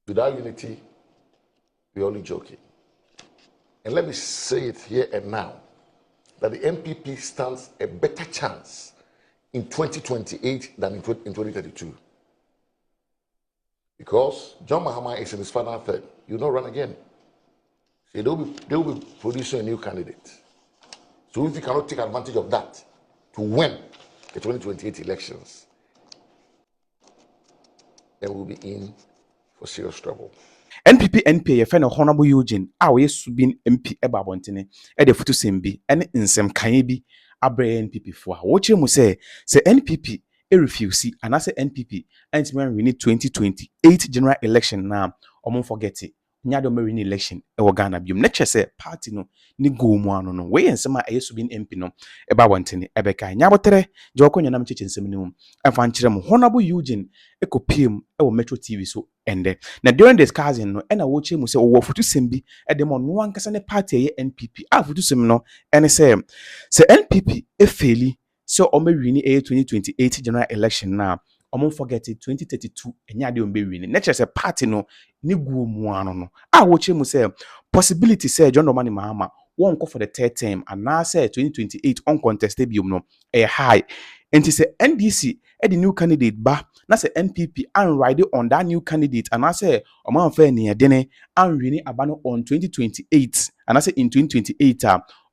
Without unity, we're only joking. And let me say it here and now, that the NPP stands a better chance in 2028 than in 2032. Because John Mahama is in his final third. He will not run again. So they will be producing a new candidate. So if you cannot take advantage of that to win the 2028 elections, then we'll be in for serious trouble. NPP NPA yɛfɛ no Honorable Eugene a ɔyɛ subin MP ɛba abɔntene ɛde foto sɛm bi ɛne nsɛm kanye bi abrɛ NPP fo a wɔkyerɛ mu sɛ NPP refuse anaasɛ NPP ɛntumi anwini 2028 general election na ɔmo forget it nya de ɔmo win election ɛwɔ Ghana biom na kyerɛ sɛ party no ne go mu ano no wɔyɛ nsɛm a ɛyɛ subin MP no ɛba abɔntene ɛbɛka nyabotere gye ɔkɔnya nam kyekye nsɛm no mu ɛmfa nkyerɛ mu Honorable Eugene ɛkɔpiem ɛwɔ Metro TV so ɛndɛ na during discussing no ɛna wɔkyerɛ mu sɛ ɔwɔ foto sɛm bi ɛde mo no ankasa ne party ɛyɛ NPP a foto sɛm no ɛne sɛ NPP efeli sɛ ɔmo win ɛyɛ 2028 general election na ɔmo forget it 2032 ɛnya de ɔmo win na kyerɛ sɛ party no ne guo mu ano no a wɔkyerɛ mu sɛ possibility sɛ John Dramani Mahama won't go for the third term and now say 2028 uncontested biom no high and it's a NDC the new candidate ba na say NPP and ride on that new candidate and I say oman fair near dene and really abano on 2028 and I say in 2028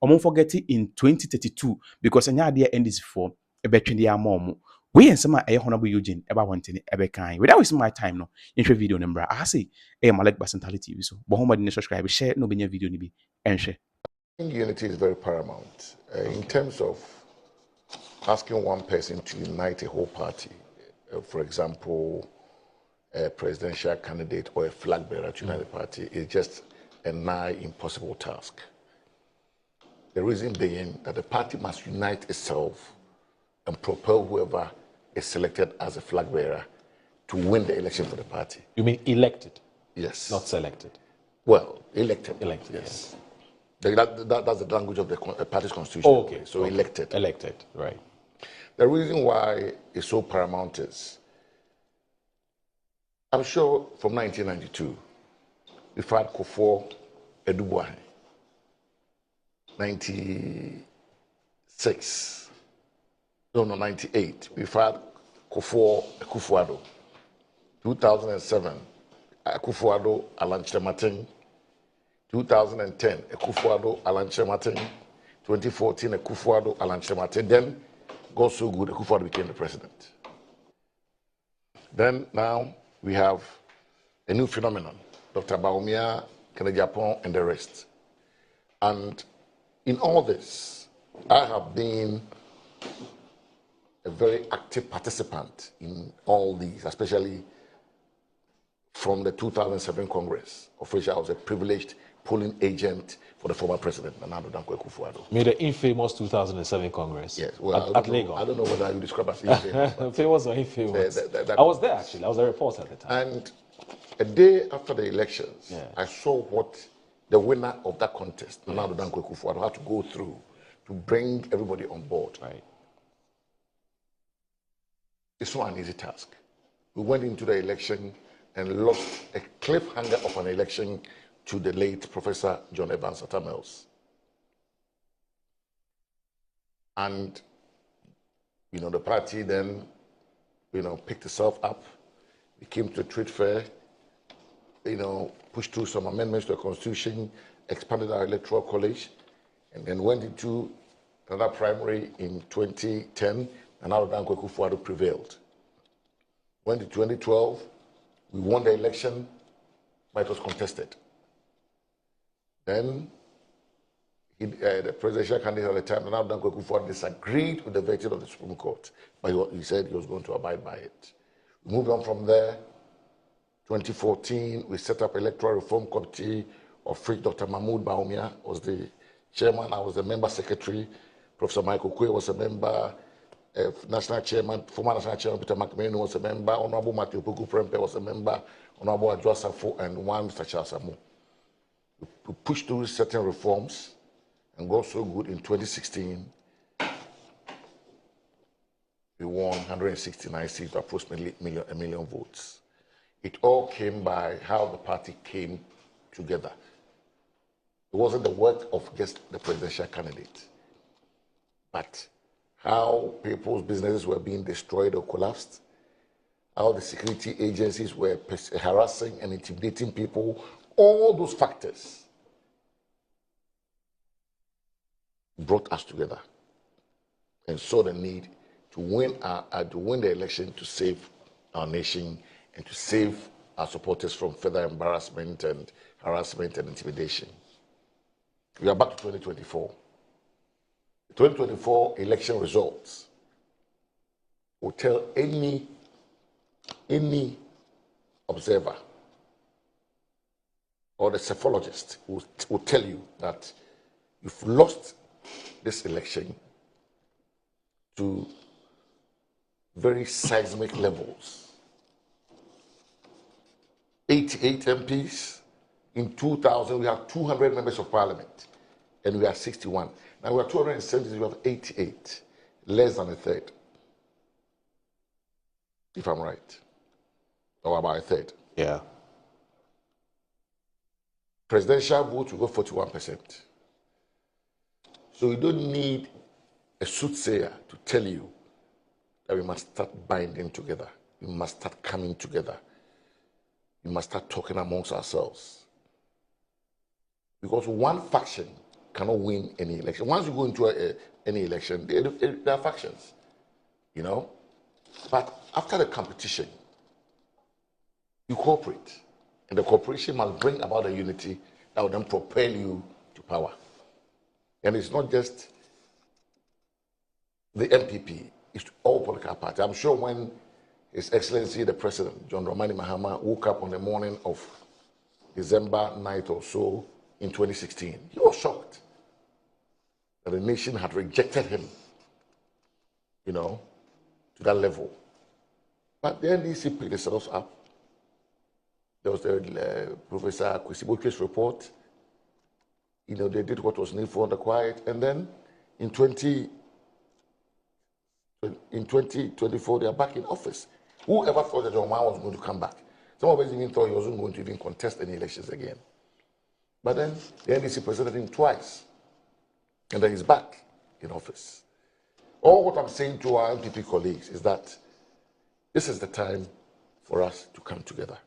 oman forget it in 2032 because anya there NDC for a between the mom we and some Honorable Eugene about wanting ebe kind without wasting my time no intro video number I say malikbasintale TV so but home subscribe share no be video ni bi and share. Unity is very paramount in terms of asking one person to unite a whole party. For example, a presidential candidate or a flag bearer to unite the party is just a nigh impossible task. The reason being that the party must unite itself and propel whoever is selected as a flag bearer to win the election for the party. You mean elected? Yes. Not selected? Well, elected. Elected, yes. That's the language of the party's constitution. Oh, okay. So okay. Elected. Elected, right. The reason why it's so paramount is, I'm sure from 1992, we've had Kufuor Edubuahe. 98, we've had Kufuor Akufo-Addo. 2007, Akufo-Addo Alanche Martin. 2010, Akufo-Addo Alanche Martin. 2014, Akufo-Addo Alanche Martin. Then, got so good, Akufo-Addo became the president. Then, now, we have a new phenomenon, Dr. Bawumia, Japan, and the rest. And in all this, I have been a very active participant in all these, especially from the 2007 Congress, of which I was a privileged polling agent for the former president, Nana Dankwa Akufo-Addo. Made the infamous 2007 Congress. Yes, well, at Lagos. I don't know whether you describe as infamous. Famous or infamous? I was there actually. I was a reporter at the time. And a day after the elections, I saw what the winner of that contest, Nana Dankwa Akufo-Addo, had to go through to bring everybody on board. Right. It's not an easy task. We went into the election and lost a cliffhanger of an election to the late Professor John Evans Atamels. And, the party then, picked itself up. We came to the trade fair, pushed through some amendments to the constitution, expanded our electoral college, and then went into another primary in 2010, and now Dankwa Akufo-Addo prevailed. Went to 2012, we won the election, but it was contested. Then, the presidential candidate at the time, Nana Dankwa Akufo-Addo, disagreed with the verdict of the Supreme Court, but he said he was going to abide by it. We moved on from there. 2014, we set up Electoral Reform Committee, of which Dr. Mahmoud Bawumia was the chairman. I was the member secretary. Professor Michael Kwe was a member. National Chairman, former National Chairman Peter McMahon was a member. Honorable Matthew Puku-Prempeh was a member. Honorable Adjoa Safo and one Mr. Charles Amu. We pushed through certain reforms and got so good in 2016. We won 169 seats, approximately a million votes. it all came by how the party came together. It wasn't the work of just the presidential candidate, but how people's businesses were being destroyed or collapsed, how the security agencies were harassing and intimidating people. All those factors brought us together and saw the need to win the election, to save our nation and to save our supporters from further embarrassment and harassment and intimidation. We are back to 2024. The 2024 election results will tell any observer or the cephalogist will tell you that you've lost this election to very seismic levels. 88 MPs. In 2000, we have 200 members of parliament, and we are 61. Now we are 270, we have 88, less than a third, if I'm right, or about a third. Yeah. Presidential vote will go 41%. So you don't need a soothsayer to tell you that we must start binding together. We must start coming together. We must start talking amongst ourselves. Because one faction cannot win any election. Once you go into any election, there are factions, you know. But after the competition, you cooperate. And the cooperation must bring about a unity that will then propel you to power. And it's not just the NPP, it's all political parties. I'm sure when His Excellency the President, John Dramani Mahama, woke up on the morning of December 9th or so in 2016, he was shocked that the nation had rejected him, you know, to that level. But the NDC picked themselves up. There was the Professor Kwesi report. You know, they did what was needful on the quiet. And then in 2024, they are back in office. Whoever thought that John Mahama was going to come back? Some of us even thought he wasn't going to even contest any elections again. But then the NDC presented him twice. And then he's back in office. All what I'm saying to our NPP colleagues is that this is the time for us to come together.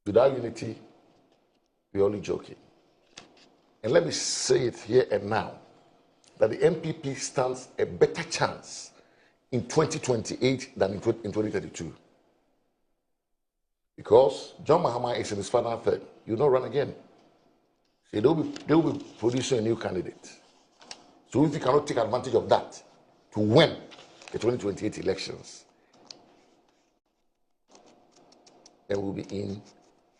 Without unity, we're only joking. And let me say it here and now, that the NPP stands a better chance in 2028 than in 2032. Because John Mahama is in his final third. He will not run again. So they will be producing a new candidate. So if you cannot take advantage of that to win the 2028 elections, then we'll be in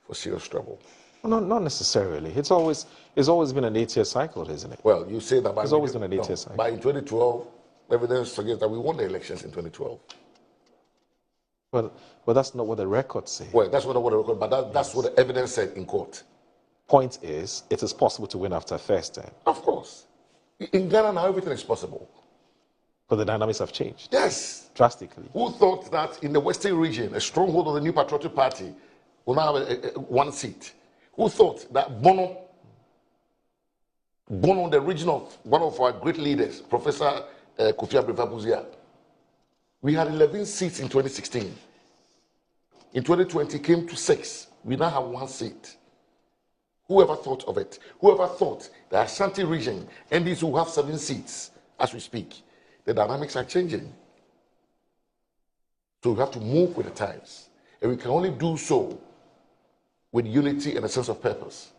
for serious trouble. No, not necessarily. It's always been an 8-year cycle, isn't it? Well, you say that, but it's always been an 8-year cycle. But in 2012, evidence suggests that we won the elections in 2012. Well, that's not what the records say. Well, that's not what the record, but that's what the evidence said in court. Point is, it is possible to win after a first term. Of course. In Ghana now, everything is possible. But the dynamics have changed. Yes. Drastically. Who thought that in the Western region, a stronghold of the New Patriotic Party will now have one seat? Who thought that Bono, the regional, one of our great leaders, Professor Kofi Abrefa-Buzia, we had 11 seats in 2016. In 2020, came to 6. We now have 1 seat. Whoever thought of it? Whoever thought the Ashanti region, and these who have 7 seats as we speak, the dynamics are changing. So we have to move with the times. And we can only do so with unity and a sense of purpose.